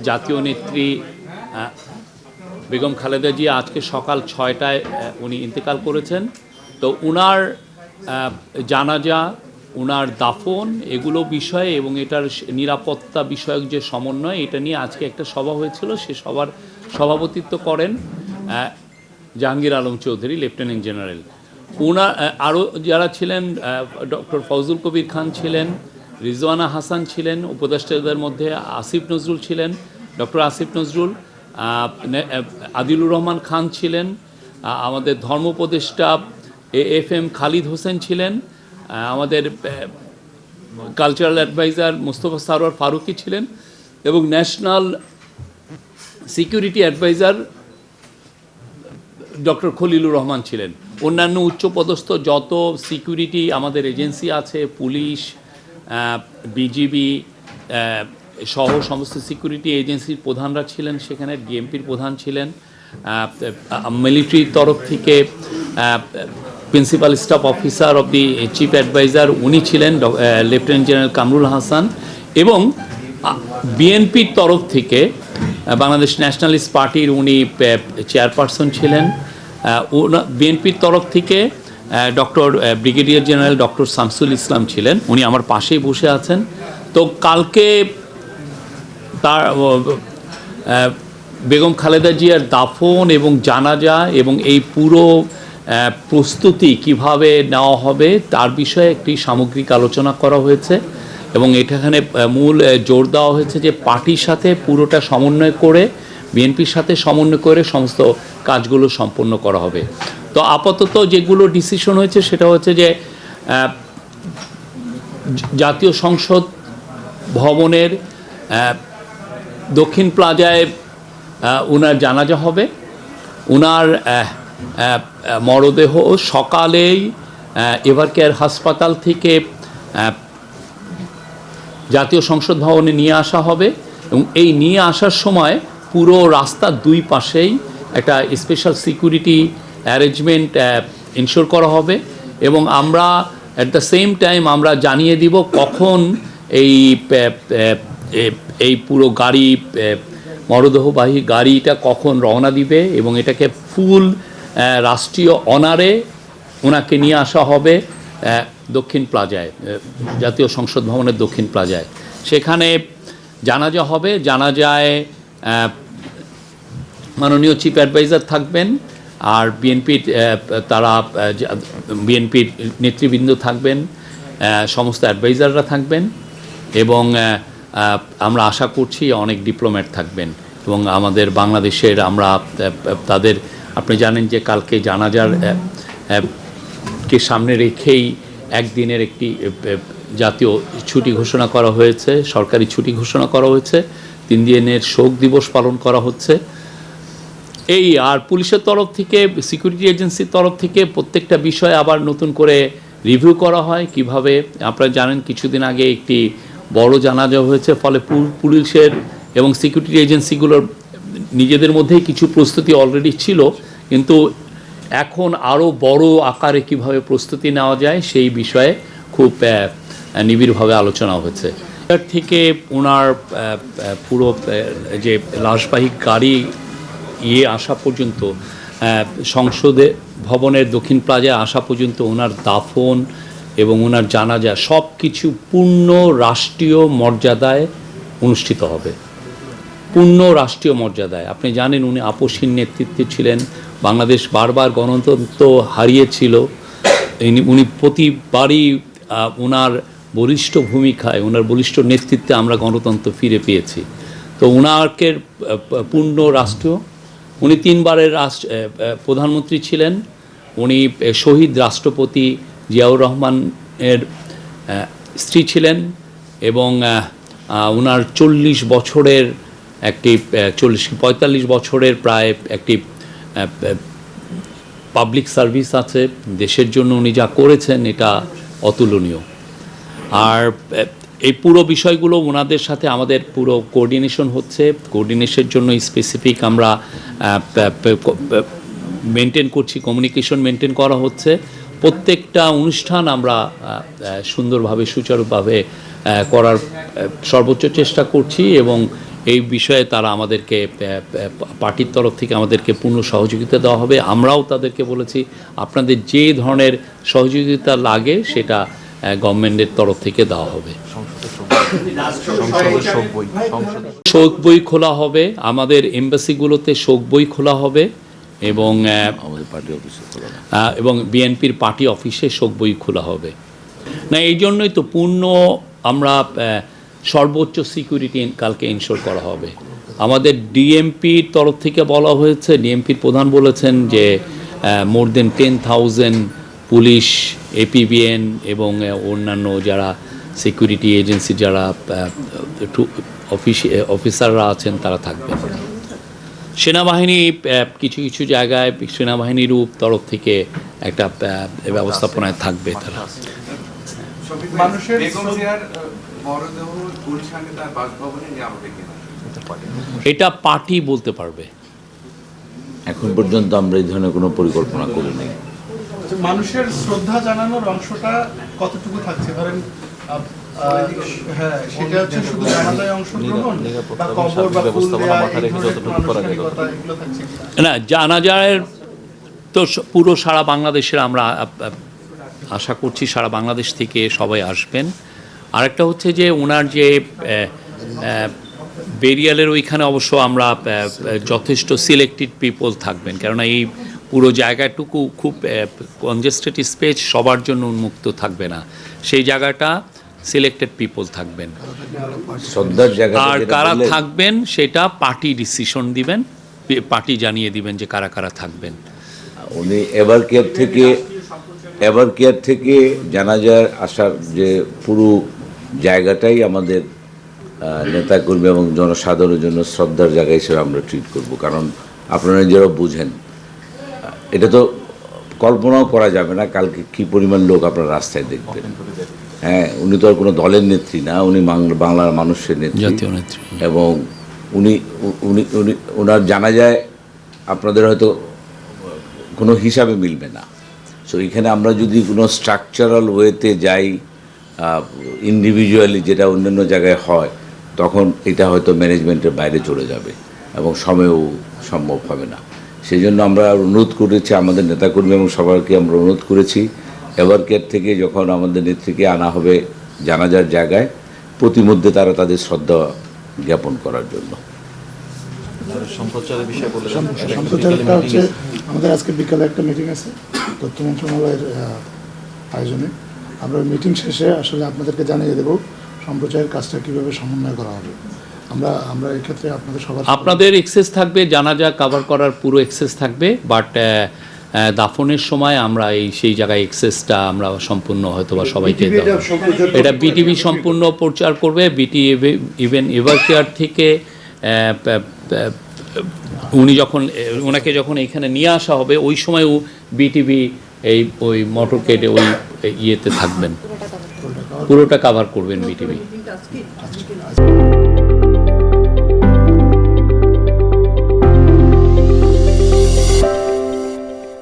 জাতীয় নেত্রী বেগম খালেদা জিয়া আজকে সকাল 6টায় উনি ইন্তেকাল করেছেন। তো উনার জানাজা, উনার দাফন এগুলো বিষয়ে এবং এটার নিরাপত্তা বিষয়ক যে সমন্বয়, এটা নিয়ে আজকে একটা সভা হয়েছিল। সে সভার সভাপতিত্ব করেন জাহাঙ্গীর আলম চৌধুরী, লেফটেন্যান্ট জেনারেল। ওনার আরও যারা ছিলেন, ডক্টর ফজলুল কবির খান ছিলেন, রিজওয়ানা হাসান ছিলেন, উপদেষ্টাদের মধ্যে আসিফ নজরুল ছিলেন, ডক্টর আসিফ নজরুল, আদিলুর রহমান খান ছিলেন, আমাদের ধর্ম উপদেষ্টা FM খালিদ হোসেন ছিলেন, আমাদের কালচারাল অ্যাডভাইজার মোস্তফা সারোয়ার ফারুকি ছিলেন এবং national security adviser doctor Khalilur Rahman ছিলেন। অন্যান্য উচ্চপদস্থ যত সিকিউরিটি আমাদের এজেন্সি আছে, পুলিশ, বিজিবি সহ সমস্ত সিকিউরিটি এজেন্সির প্রধানরা ছিলেন সেখানে। ডিএমপির প্রধান ছিলেন, মিলিটারির তরফ থেকে principal staff officer of the chief adviser উনি ছিলেন লেফটেন্যান্ট জেনারেল কামরুল হাসান, এবং বিএনপির তরফ থেকে বাংলাদেশ ন্যাশনালিস্ট পার্টির উনি চেয়ারপারসন ছিলেন। বিএনপির তরফ থেকে doctor brigadier general doctor Shamsul Islam ছিলেন, উনি আমার পাশেই বসে আছেন। তো কালকে তার বেগম খালেদা জিয়ার দাফন এবং জানাজা এবং এই পুরো প্রস্তুতি কিভাবে নেওয়া হবে তার বিষয়ে একটি সামগ্রিক আলোচনা করা হয়েছে এবং এখানে মূল জোর দেওয়া হয়েছে যে পার্টির সাথে পুরোটা সমন্বয় করে, বিএনপির সাথে সমন্বয় করে সমস্ত কাজগুলো সম্পন্ন করা হবে। তো আপাতত যেগুলো ডিসিশন হয়েছে সেটা হচ্ছে যে জাতীয় সংসদ ভবনের দক্ষিণ প্লাজায় ওনার জানাজা হবে। ওনার মরদেহ সকালেই এভারকেয়ার হাসপাতাল থেকে জাতীয় সংসদ ভবনে নিয়ে আসা হবে এবং এই নিয়ে আসার সময় পুরো রাস্তার দুই পাশেই একটা স্পেশাল সিকিউরিটি অ্যারেঞ্জমেন্ট ইনশিওর করা হবে এবং আমরা অ্যাট দ্য সেম টাইম আমরা জানিয়ে দিব কখন এই পুরো গাড়ি, মরদেহবাহী গাড়িটা কখন রওনা দিবে এবং এটাকে ফুল রাষ্ট্রীয় অনারে ওনাকে নিয়ে আসা হবে দক্ষিণ প্লাজায়, জাতীয় সংসদ ভবনের দক্ষিণ প্লাজায়। সেখানে জানাজা হবে। জানাজায় মাননীয় চিফ অ্যাডভাইজার থাকবেন আর বিএনপির নেতৃবৃন্দ থাকবেন, সমস্ত অ্যাডভাইজাররা থাকবেন এবং আমরা আশা করছি অনেক ডিপ্লোম্যাট থাকবেন এবং আমাদের বাংলাদেশের তাদের, আপনি জানেন যে কালকে জানাজার কে সামনে রেখেই একদিনের একটি জাতীয় ছুটি ঘোষণা করা হয়েছে, সরকারি ছুটি ঘোষণা করা হয়েছে, 3 দিনের শোক দিবস পালন করা হচ্ছে। আর পুলিশের তরফ থেকে, সিকিউরিটি এজেন্সির তরফ থেকে প্রত্যেকটা বিষয় আবার নতুন করে রিভিউ করা হয় কিভাবে। আপনারা জানেন কিছুদিন আগে একটি বড় জানাজা হয়েছে, ফলে পুলিশের এবং সিকিউরিটি এজেন্সিগুলোর নিজেদের মধ্যেই কিছু প্রস্তুতি অলরেডি ছিল, কিন্তু এখন আরও বড় আকারে কিভাবে প্রস্তুতি নেওয়া যায় সেই বিষয়ে খুব নিবিড়ভাবে আলোচনা হয়েছে। এর থেকে ওনার পুরো যে লাশবাহী গাড়ি আসা পর্যন্ত, সংসদে ভবনের দক্ষিণ প্লাজায় আসা পর্যন্ত ওনার দাফন এবং ওনার জানাজা সব কিছু পূর্ণ রাষ্ট্রীয় মর্যাদায় অনুষ্ঠিত হবে, পূর্ণ রাষ্ট্রীয় মর্যাদায়। আপনি জানেন উনি আপসহীন নেতৃত্বে ছিলেন, বাংলাদেশ বারবার গণতন্ত্র হারিয়েছিল, উনি প্রতিবারই ওনার বলিষ্ঠ ভূমিকায়, ওনার বলিষ্ঠ নেতৃত্বে আমরা গণতন্ত্র ফিরে পেয়েছি। তো ওনাকে পূর্ণ রাষ্ট্রীয়, উনি 3 বারের প্রধানমন্ত্রী ছিলেন, উনি শহীদ রাষ্ট্রপতি জিয়াউর রহমানের স্ত্রী ছিলেন এবং ওনার 40 বছরের একটি 45 বছরের প্রায় একটি পাবলিক সার্ভিস আছে। দেশের জন্য উনি যা করেছেন এটা অতুলনীয়। আর এই পুরো বিষয়গুলো ওনাদের সাথে আমাদের পুরো কোঅর্ডিনেশন হচ্ছে। কোঅর্ডিনেশনের জন্য স্পেসিফিক আমরা মেনটেন করছি, কমিউনিকেশন মেনটেন করা হচ্ছে। প্রত্যেকটা অনুষ্ঠান আমরা সুন্দরভাবে, সুচারুভাবে করার সর্বোচ্চ চেষ্টা করছি এবং এই বিষয়ে তারা আমাদেরকে পার্টির তরফ থেকে আমাদেরকে পূর্ণ সহযোগিতা দেওয়া হবে। আমরাও তাদেরকে বলেছি আপনাদের যে ধরনের সহযোগিতা লাগে সেটা গভর্নমেন্টের তরফ থেকে দেওয়া হবে। শোক বই খোলা হবে, আমাদের এমবাসিগুলোতে শোক বই খোলা হবে এবং আমাদের পার্টি অফিসে খোলা এবং বিএনপির পার্টি অফিসে শোক বই খোলা হবে। না, এই জন্যই তো পূর্ণ আমরা সর্বোচ্চ সিকিউরিটি কালকে ইনশোর করা হবে। আমাদের ডিএমপির তরফ থেকে বলা হয়েছে, ডিএমপির প্রধান বলেছেন যে মোর দেন 10,000 পুলিশ, এপিবিএন এবং অন্যান্য যারা সিকিউরিটি এজেন্সি যারা অফিসাররা আছেন তারা থাকবেন। সেনাবাহিনী কিছু কিছু জায়গায় সেনাবাহিনীরও তরফ থেকে একটা ব্যবস্থাপনায় থাকবে তারা। এটা পার্টি বলতে পারবে। এখন পর্যন্ত আমরা এই ধরনের কোনো পরিকল্পনা করি নাই। মানুষের শ্রদ্ধা জানানোর অংশটা কতটুকু থাকছে? ধরেন সেটা হচ্ছে শুধু জানাজায় অংশগ্রহণ বা কবর বা ফুল দেওয়া, এই ধরনের মানসিকতা এগুলো থাকছে কিনা? না, জানাজার তো পুরো সারা বাংলাদেশের আমরা আশা করছি সারা বাংলাদেশ থেকে সবাই আসবেন। আরেকটা হচ্ছে যে ওনার যে বেরিয়ালের ওইখানে অবশ্য আমরা যথেষ্ট সিলেক্টেড পিপল থাকবেন, কেননা এই পুরো জায়গাটুকু খুব কনজেস্টেড স্পেস, সবার জন্য উন্মুক্ত থাকবে না। সেই জায়গাটা সিলেক্টেড পিপল থাকবেন। শ্রদ্ধার জায়গা আর কারা থাকবেন সেটা পার্টি ডিসিশন দিবেন, পার্টি জানিয়ে দিবেন যে কারা কারা থাকবেন। উনি এভার কেয়ার থেকে জানাজার আসার যে পুরো জায়গাটাই আমাদের নেতাকর্মী এবং জনসাধারণের জন্য শ্রদ্ধার জায়গা হিসেবে আমরা ট্রিট করব। কারণ আপনারা যারা বুঝেন, এটা তো কল্পনাও করা যাবে না কালকে কি পরিমাণ লোক আপনার রাস্তায় দেখবেন। হ্যাঁ, উনি তো আর কোনো দলের নেত্রী না, উনি বাংলার মানুষের নেত্রী, জাতীয় নেত্রী। এবং উনি উনি উনি ওনার জানাজায় আপনাদের হয়তো কোনো হিসাবে মিলবে না। সো এখানে আমরা যদি কোনো স্ট্রাকচারাল ওয়েতে যাই, ইন্ডিভিজুয়ালি যেটা অন্যান্য জায়গায় হয়, তখন এটা হয়তো ম্যানেজমেন্টের বাইরে চলে যাবে এবং সময়ও সম্ভব হবে না। সেই জন্য আমরা অনুরোধ করেছি আমাদের নেতাকর্মী এবং সবাইকে আমরা অনুরোধ করেছি এভার কেয়ার থেকে যখন আমাদের নেত্রীকে আনা হবে জানাজার জায়গায়, প্রতিমধ্যে তারা তাদের শ্রদ্ধা জ্ঞাপন করার জন্য। সম্প্রচারটা হচ্ছে আমাদের আজকে বিকালে একটা মিটিং আছে তথ্য মন্ত্রণালয়ের আয়োজনে। আমরা মিটিং শেষে আসলে আপনাদেরকে জানিয়ে দেব সম্প্রচারের কাজটা কীভাবে সমন্বয় করা হবে। আমরা এই ক্ষেত্রে আপনাদের এক্সেস থাকবে, জানাজা কভার করার পুরো এক্সেস থাকবে, বাট দাফনের সময় আমরা সেই জায়গায় এক্সেসটা আমরা সম্পূর্ণ হয়তো বা সবাইকে এটা বিটিভি সম্পূর্ণ প্রচার করবে। ইভেন এভার কেয়ার থেকে ওনাকে যখন এখানে নিয়ে আসা হবে ওই সময়ও বিটিভি ওই মোটরকেটে ওই ইয়েতে থাকবেন, পুরোটা কভার করবেন বিটিভি।